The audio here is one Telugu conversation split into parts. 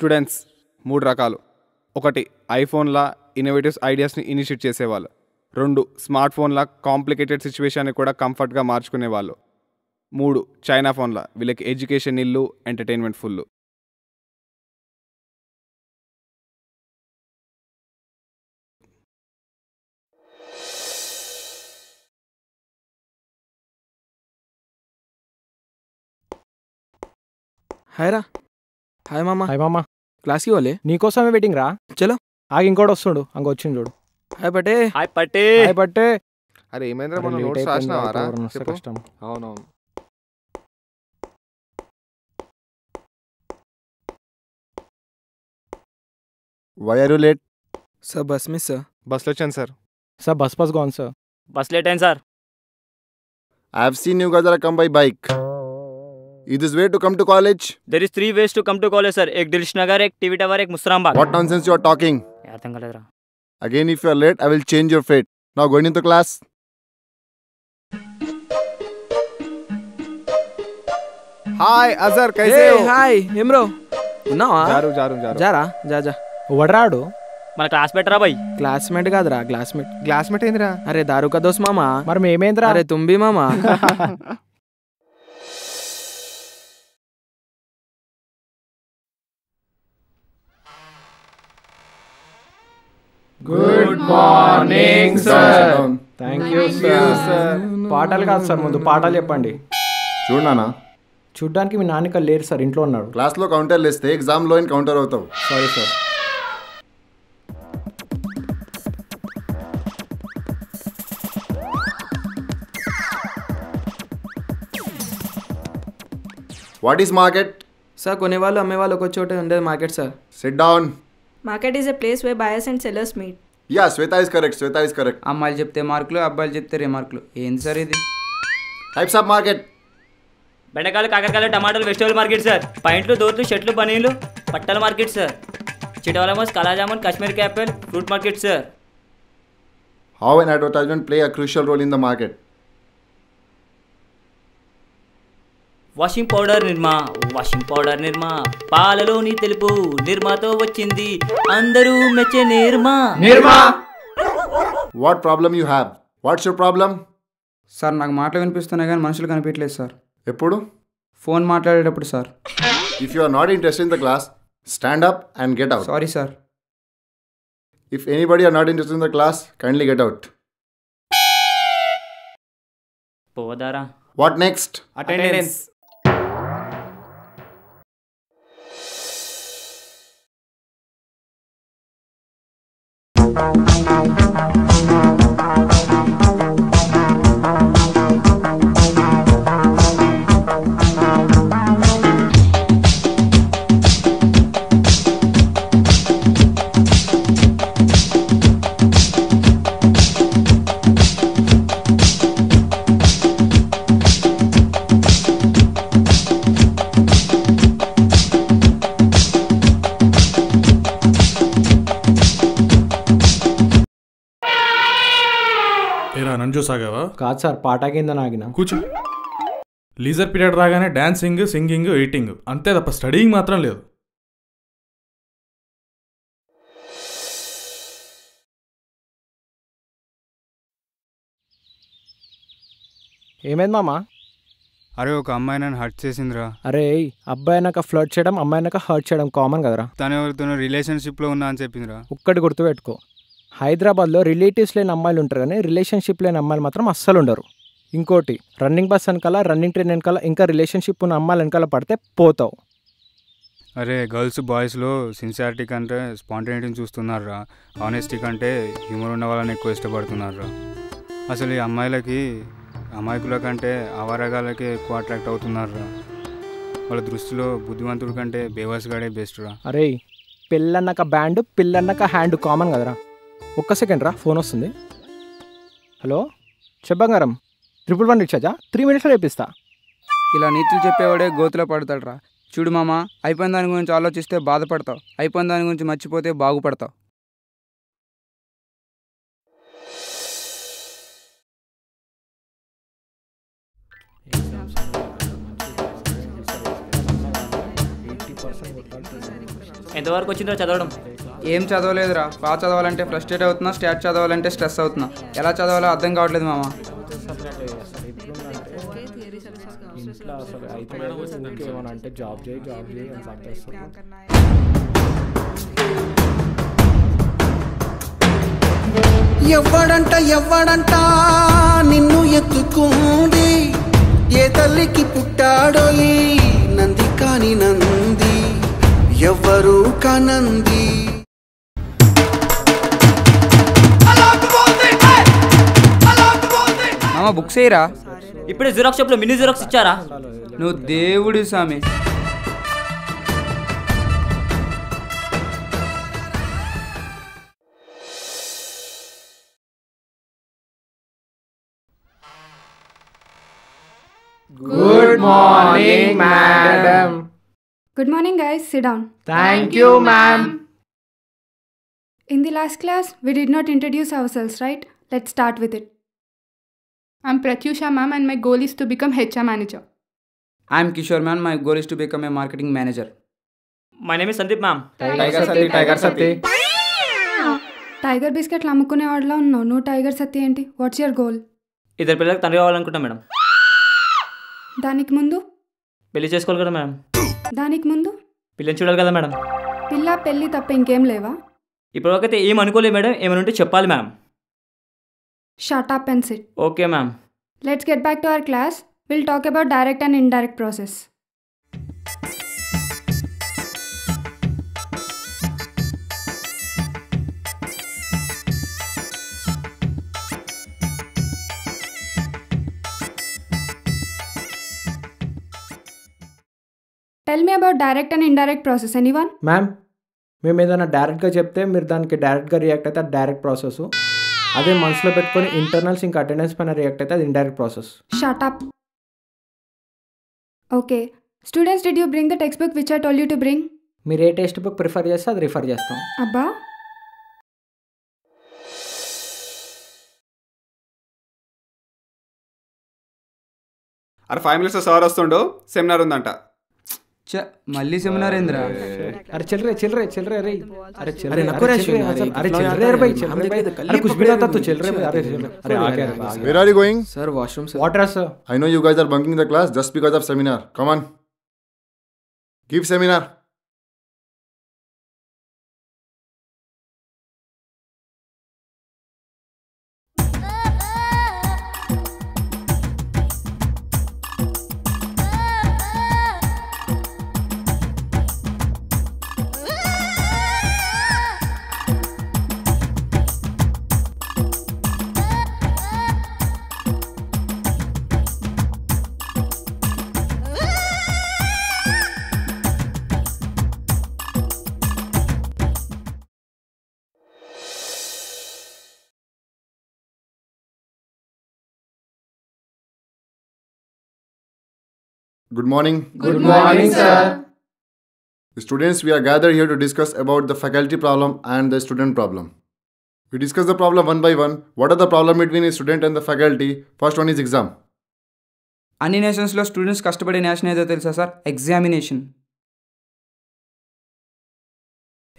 స్టూడెంట్స్ 3 రకాలు. 1 ఐఫోన్లా ఇన్నోవేటివ్స్ ఐడియాస్ని ఇనిషియేట్ చేసేవాళ్ళు. 2 స్మార్ట్ ఫోన్లా కాంప్లికేటెడ్ సిచ్యువేషన్ని కూడా కంఫర్ట్గా మార్చుకునేవాళ్ళు. 3 చైనా ఫోన్లా వీళ్ళకి ఎడ్యుకేషన్ ఇల్లు, ఎంటర్టైన్మెంట్ ఫుల్. హాయ్ రా. హాయ్ మామ. హాయ్ మామ. క్లాస్కి పోలే? నీకోసమే వెయిటింగ్ రా. చలో. ఆగి ఇంకోటి వస్తుండు, అంక వచ్చింది చూడు. హాయ్ పటే. హాయ్ పట్టే. హాయ్ పట్టే. అరే ఏమైందిరా, మన నోట్స్ రాసినావారా? చెప్పు. కష్టం. అవునవును. Why are you late? Sir bus miss sir. బస్లో వచ్చాను sir. Sir bus gone sir. Bus late అయింది sir. I have seen you guys are come by bike. Is this way to come to college? There is 3 ways to come to college sir. एक दिल्श नगर, एक टीवी टावर, एक मुस्रामबाग. What nonsense you are talking? అర్థం కాలేదురా. Again, if you are late, I will change your fate. Now going into class. Hi Azhar, కైసే హో? హాయ్ ఏం బ్రో, ఉన్నావా? జారు జారు జారు. జారా జా. వడరాడు. మన క్లాస్ బెటరా బాయ్. క్లాస్మేట్ కాదురా, క్లాస్మేట్. గ్లాస్మేట్ ఏందిరా? అరే దారు కా దోస్ మామా. మరి మేమేంద్రా? అరే తుంబి మామా. Good morning sir. Thank you sir. పాటలు కాదు సార్, ముందు పాఠాలు చెప్పండి. చూడనా, చూడ్డానికి మీ నాన్నక లేరు సార్, ఇంట్లో ఉన్నాడు. క్లాస్లో కౌంటర్లు వేస్తే ఎగ్జామ్లో కౌంటర్ అవుతావు. Sorry sir. What is market? Sir కొనేవాళ్ళు అమ్మేవాళ్ళు ఒక చోట ఉండేది market sir. Sit down. Market is a place where buyers and sellers meet. Yeah, Sweta is correct. Sweta is correct. అమ్మాయిలు చెప్తే మార్కులు, అబ్బాయిలు చెప్తే రిమార్కులు. ఏంది సార్ ఇది? Types of market. బెండకాయలు, కాకరకాయలు, టమాటాలు, వెజిటబుల్ మార్కెట్ సార్. పాయింట్లు, దోతులు, షర్ట్లు, బనీలు, బట్టల మార్కెట్ సార్. చిటాలమస్, kala jamun, Kashmir apple, fruit market sir. How an advertisement play a crucial role in the market? Washing powder Nirma, పాలలోని తెలుపు నిర్మాతో వచ్చింది, అందరూ మెచ్చే Nirma. What problem you have? What's your problem? Sir నాకు మాటలు వినిపిస్తున్నాయి కానీ మనుషులు కనిపించలేదు సార్. ఎప్పుడు? ఫోన్ మాట్లాడేటప్పుడు sir. If you are not interested in the class, stand up and get out. Sorry sir. If anybody are not interested in the class, kindly get out. పోదారా. What next? Attendance. నన్ను చూసాగావా? కాదు సార్, పాట కింద నాగిన. కూర్చో. లీజర్ పీరియడ్ రాగానే డాన్సింగ్, సింగింగ్, ఎయిటింగ్ అంతే తప్ప స్టడీయింగ్ మాత్రం లేదు. ఏమైంది మామ? అరే ఒక అమ్మాయి నన్ను హర్ట్ చేసిందిరా. అరే అబ్బాయి అయినాక ఫ్లర్ట్ చేయడం, అమ్మాయి అయినాక హర్ట్ చేయడం కామన్ కదరా. తను ఎవరితోనో రిలేషన్షిప్లో ఉన్నా అని చెప్పిందిరా. ఒక్కటి గుర్తుపెట్టుకో, హైదరాబాద్లో రిలేటివ్స్ లేని అమ్మాయిలు ఉంటారు కానీ రిలేషన్షిప్ లేని అమ్మాయిలు మాత్రం అస్సలు ఉండరు. ఇంకోటి, రన్నింగ్ బస్ వెనకాల, రన్నింగ్ ట్రైన్ వెనకాల, ఇంకా రిలేషన్షిప్ ఉన్న అమ్మాయిలు వెనకాల పడితే పోతావు. అరే గర్ల్స్ బాయ్స్లో సిన్సియారిటీ కంటే స్పాంటేనిటీని చూస్తున్నారా, ఆనెస్టీ కంటే హ్యూమర్ ఉన్న వాళ్ళని ఎక్కువ ఇష్టపడుతున్నారా. అసలు ఈ అమ్మాయిలకి అమాయకుల కంటే ఆవారగాళ్ళకే ఎక్కువ అట్రాక్ట్ అవుతున్నారా. వాళ్ళ దృష్టిలో బుద్ధిమంతుడి కంటే బేవాస్గాడే బెస్ట్ రా. అరే పెళ్ళన్నాక బ్యాండ్, పిల్లన్నాక హ్యాండ్ కామన్ కదరా. ఒక్క సెకండ్ రా, ఫోన్ వస్తుంది. హలో చెప్పంగారం, 111 రీఛార్జా? 3 minutesలో వేపిస్తా. ఇలా నీతులు చెప్పేవాడే గోతులో పడతాడు రా. చూడు మామ, అయిపోయిన దాని గురించి ఆలోచిస్తే బాధపడతావు, అయిపోయిన దాని గురించి మర్చిపోతే బాగుపడతావు. ఎంతవరకు వచ్చిందో చదవడం? ఏం చదవలేదురా. బాగా చదవాలంటే ఫ్రస్ట్రేట్ అవుతున్నా, స్టాట్ చదవాలంటే స్ట్రెస్ అవుతున్నా. ఎలా చదవాలో అర్థం కావట్లేదు మామ. ఇంట్లో అసలు అయితే ఏమన్నా అంటే జాబ్ చేయి అని చెప్పేస్తారు. ఎవ్వడంట నిన్ను ఎత్తుకుంది, ఏ తల్లికి పుట్టాడో ఈ నంది కాని నంది, ఎవ్వరు కానంది. మామ బుక్స్ వేయరా. ఇప్పుడే జిరాక్స్ షాప్లో మినీ జిరాక్స్ ఇచ్చారా? నువ్వు దేవుడి స్వామి. Good morning madam. Good morning guys, sit down. Thank you ma'am. In the last class, we did not introduce ourselves, right? Let's start with it. I'm Pratyusha ma'am and my goal is to become HR manager. I'm Kishore man. My goal is to become a marketing manager. My name is Sandeep ma'am. Tiger Satti. Tiger బిస్కెట్లు అమ్ముకునే వాళ్ళలో ఉన్నావు, నువ్వు టైగర్ సత్తి ఏంటి? What's your goal? ఇద్దరు పిల్లలకు తండ్రి కావాలనుకుంటాం మేడం. దానికి ముందు? పెళ్లి చేసుకోవాలి కదా మేడం. దానికి ముందు? పిల్లని చూడాలి కదా మేడం. పిల్ల పెళ్ళి తప్ప ఇంకేం లేవా? ఇప్పటివరకైతే ఏం అనుకోలేదు మేడం. ఏమైనా ఉంటే చెప్పాలి ma'am. Shut up and sit. Okay ma'am. Let's get back to our class. We'll talk about direct and indirect process. Tell me about direct and indirect process. Anyone? Ma'am, మేము ఏదైనా డైరెక్ట్గా చెప్తే మీరు దానికి డైరెక్ట్గా రియాక్ట్ అయితే అది డైరెక్ట్ ప్రాసెస్. అదే మనసులో పెట్టుకొని ఇంటర్నల్స్ ఇంకా అటెండెన్స్ పైన రియాక్ట్ అయితే అది indirect process. Shut up. Okay. Students, did you bring the textbook which I told you to bring? మీరు ఏ టెక్స్ట్ బుక్ ప్రిఫర్ చేస్తే అది రిఫర్ చేస్తాం. Abba? అరే 5 minutes సార్ వస్తుండు, సెమినార్ ఉందంట. మళ్ళీ సెమినార్ ఏంద్రా? अरे चल रहे रे अरे चल अरे नको रे अरे चल रहे यार भाई अरे कुछ भी आता तो चल रहे अरे अरे आ गया. Where are you going? Sir, washroom sir. Water sir. I know you guys are bunking the class just because of seminar. Come on. Give seminar. Good morning. Good morning sir. Students, we are gathered here to discuss about the faculty problem and the student problem. We discuss the problem one by one. What are the problem between a student and the faculty? First one is exam. అన్ని నేషన్స్లో స్టూడెంట్స్ కష్టపడే నేషన్ ఏదో తెలుసా సార్? ఎగ్జామినేషన్.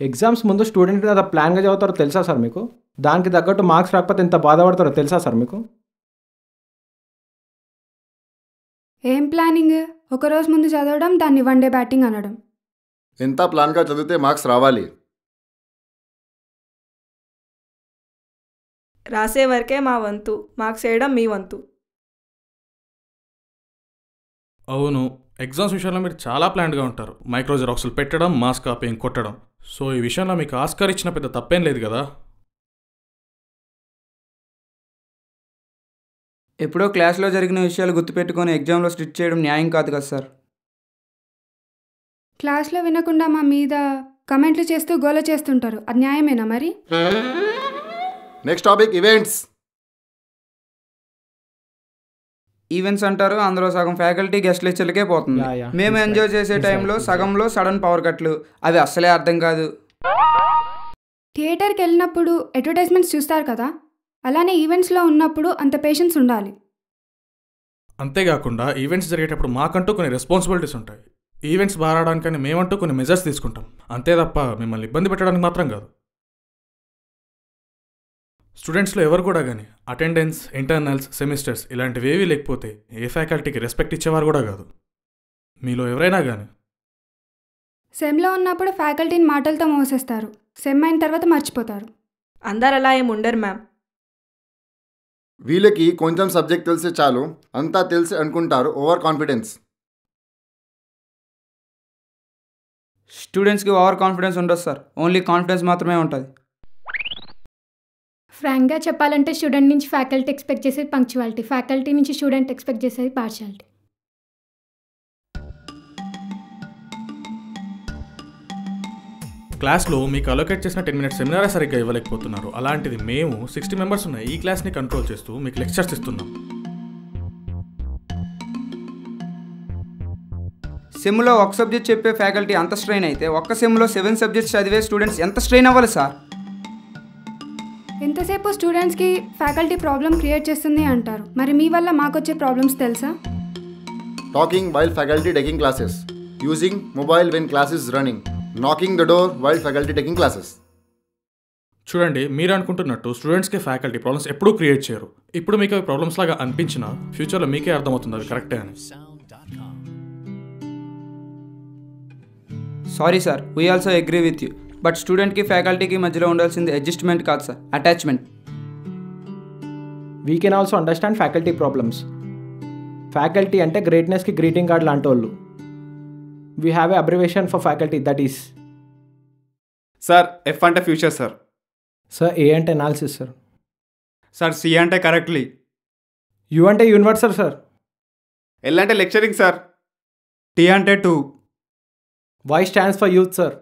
ఎగ్జామ్స్ ముందు స్టూడెంట్ కదా ప్లాన్గా చదువుతారో తెలుసా సార్ మీకు? దానికి తగ్గట్టు మార్క్స్ రాకపోతే ఎంత బాధపడతారో తెలుసా సార్ మీకు? ఏం ప్లానింగ్? ఒకరోజు ముందు చదవడం, దాన్ని వన్ డే బ్యాటింగ్ అనడం. ఎంత ప్లాన్గా చదివితే మార్క్స్ రావాలి? రాసే వరకే మా వంతు, మార్క్స్ వేయడం మీ వంతు. అవును, ఎగ్జామ్స్ విషయంలో మీరు చాలా ప్లాన్డ్గా ఉంటారు. మైక్రో జిరాక్స్లు పెట్టడం, మాస్ కాపీయింగ్ కొట్టడం. సో ఈ విషయంలో మీకు ఆస్కార్ ఇచ్చిన పెద్ద తప్పేం లేదు కదా. ఎప్పుడో క్లాస్లో జరిగిన విషయాలు గుర్తుపెట్టుకొని ఎగ్జామ్లో స్ట్రిక్ట్ చేయడం న్యాయం కాదు కదా సార్. క్లాస్లో వినకుండా మా మీద కమెంట్లు చేస్తూ గోల చేస్తుంటారు, అది న్యాయమేనా మరి? Next topic events. ఈవెంట్స్ అంటారు, అందులో సగం ఫ్యాకల్టీ గెస్ట్ లెక్చర్లకే పోతుంది. మేము ఎంజాయ్ చేసే టైంలో సగంలో సడన్ పవర్ కట్లు, అవి అస్సలే అర్థం కాదు. థియేటర్కి వెళ్ళినప్పుడు అడ్వర్టైజ్మెంట్స్ చూస్తారు కదా, అలానే ఈవెంట్స్లో ఉన్నప్పుడు అంత పేషెన్స్ ఉండాలి. అంతేకాకుండా ఈవెంట్స్ జరిగేటప్పుడు మాకంటూ కొన్ని రెస్పాన్సిబిలిటీస్ ఉంటాయి. ఈవెంట్స్ బాగా రావడానికని మేమంటూ కొన్ని మెజర్స్ తీసుకుంటాం, అంతే తప్ప మిమ్మల్ని ఇబ్బంది పెట్టడానికి మాత్రం కాదు. స్టూడెంట్స్లో ఎవరు కూడా కానీ అటెండెన్స్, ఇంటర్నల్స్, సెమిస్టర్స్ ఇలాంటివి ఏవీ లేకపోతే ఏ ఫ్యాకల్టీకి రెస్పెక్ట్ ఇచ్చేవారు కూడా కాదు. మీలో ఎవరైనా కానీ సెమ్లో ఉన్నప్పుడు ఫ్యాకల్టీని మాటలతో మోసేస్తారు, సెమ్ అయిన తర్వాత మర్చిపోతారు. అందరు అలా ఏమి ఉండరు మ్యామ్. వీళ్ళకి కొంచెం సబ్జెక్ట్ తెలిసే చాలు అంతా తెలిసి అనుకుంటారు, ఓవర్ కాన్ఫిడెన్స్. స్టూడెంట్స్కి ఓవర్ కాన్ఫిడెన్స్ ఉండదు సార్, ఓన్లీ కాన్ఫిడెన్స్ మాత్రమే ఉంటుంది. ఫ్రాంక్గా చెప్పాలంటే స్టూడెంట్ నుంచి ఫ్యాకల్టీ ఎక్స్పెక్ట్ చేసేది పంక్చువాలిటీ, ఫ్యాకల్టీ నుంచి స్టూడెంట్ ఎక్స్పెక్ట్ చేసేది పార్షియాలిటీ. క్లాస్లో మీకు అలొకేట్ చేసిన 10 minutes సెమినారే సరిగ్గా ఇవ్వలేకపోతున్నారు. అలాంటిది మేము 60 members ఉన్న ఈ క్లాస్ని కంట్రోల్ చేస్తూ మీకు లెక్చర్స్ ఇస్తున్నాం. సెమ్లో ఒక సబ్జెక్ట్ చెప్పే ఫ్యాకల్టీ అంత స్ట్రెయిన్ అయితే ఒక్క సెమ్లో 7 subjects చదివే స్టూడెంట్స్ ఎంత స్ట్రెయిన్ అవ్వాలి సార్? ఎంతసేపు స్టూడెంట్స్కి ఫ్యాకల్టీ ప్రాబ్లం క్రియేట్ చేస్తుంది అంటారు, మరి మీ వల్ల మాకు వచ్చే ప్రాబ్లమ్స్ తెలుసా? Talking while faculty taking classes, using mobile when class is running, knocking the door while faculty taking classes. చూడండి, మీరు అనుకుంటున్నట్టు స్టూడెంట్స్కి ఫ్యాకల్టీ ప్రాబ్లమ్స్ ఎప్పుడూ క్రియేట్ చేయరు. ఇప్పుడు మీకు అవి ప్రాబ్లమ్స్ లాగా అనిపించినా ఫ్యూచర్లో మీకే అర్థమవుతుంది అది కరెక్టే అని. Sorry sir, we also agree with you, but స్టూడెంట్కి ఫ్యాకల్టీకి మధ్యలో ఉండాల్సింది అడ్జస్ట్మెంట్ కాదు sir, attachment. We can also understand faculty problems. Faculty అంటే గ్రేట్నెస్కి గ్రీటింగ్ కార్డ్ లాంటి వాళ్ళు. We have a abbreviation for faculty, that is. Sir F అంటే ఫ్యూచర్ సార్. సార్ ఏ అంటే అనాలిసిస్ సార్. సార్ సి అంటే కరెక్ట్లీ. యూ అంటే యూనివర్సల్ సార్. ఎల్ అంటే లెక్చరింగ్ సార్. టీ అంటే 2. Y stands for youth sir.